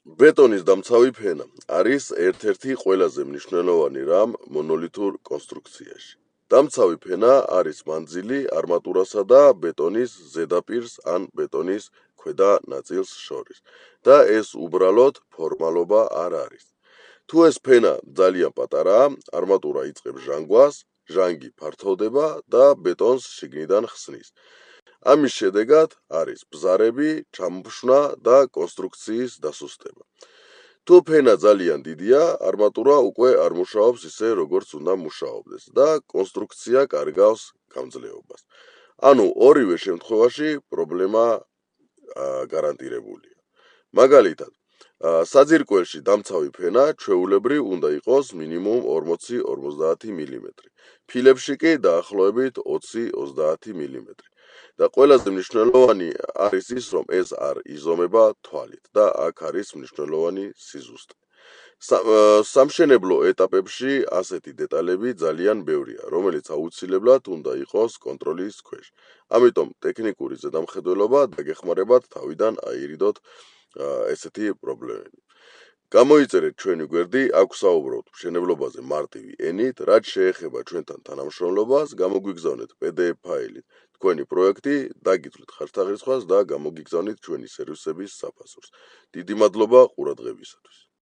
ბეტონის დამცავი ფენა არის ერთ-ერთი ყველაზე მნიშვნელოვანი რამ მონოლითურ კონსტრუქციაში. დამცავი ფენა არის მანძილი არმატურასა და ბეტონის ზედაპირს ან ბეტონის ქვედა ნაწილს შორის და ეს უბრალოდ ფორმალობა არ არის. თუ ეს ფენა ძალიან პატარაა, არმატურა იწყებს ჟანგვას, ჟანგი ფართოვდება და ბეტონს შიგნიდან ხსნის. ამის შედეგად არის ბზარები, ჩამოშვა და კონსტრუქციის დასუსტება. თუ ფენა ძალიან დიდია, არმატურა უკვე არ მუშაობს ისე, როგორც უნდა მუშაობდეს და კონსტრუქცია კარგავს გამძლეობას. ანუ ორივე შემთხვევაში პრობლემა გარანტირებულია. მაგალითად, საძირკველში დამცავი ფენა ჩვეულებრივ უნდა იყოს მინიმუმ 40-50 მილიმეტრი. ფილებში კი დაახლოებით 20-30 მილიმეტრი. და ყველაზე მნიშვნელოვანი არის ის, რომ ეს არ იზომება თვალით და აქ არის მნიშვნელოვანი სიზუსტე. სამშენებლო ეტაპებში ასეთი დეტალები ძალიან ბევრია, რომელიც აუცილებლად უნდა იყოს კონტროლის ქვეშ. ამიტომ ტექნიკური ზედამხედველობა დაგეხმარებათ თავიდან აირიდოთ ესეთი პრობლემები. გამოიწერეთ ჩვენი გვერდი, აქ ვსაუბრობთ მშენებლობაზე მარტივი ენით, რაც შეეხება ჩვენთან თანამშრომლობას, გამოგვიგზავნეთ PDF ფაილით თქვენი პროექტი, დაგიწვით ხარჯთაღრიცხვას და გამოგიგზავნით ჩვენი სერვისების საფასურს. დიდი მადლობა ყურადღებისათვის.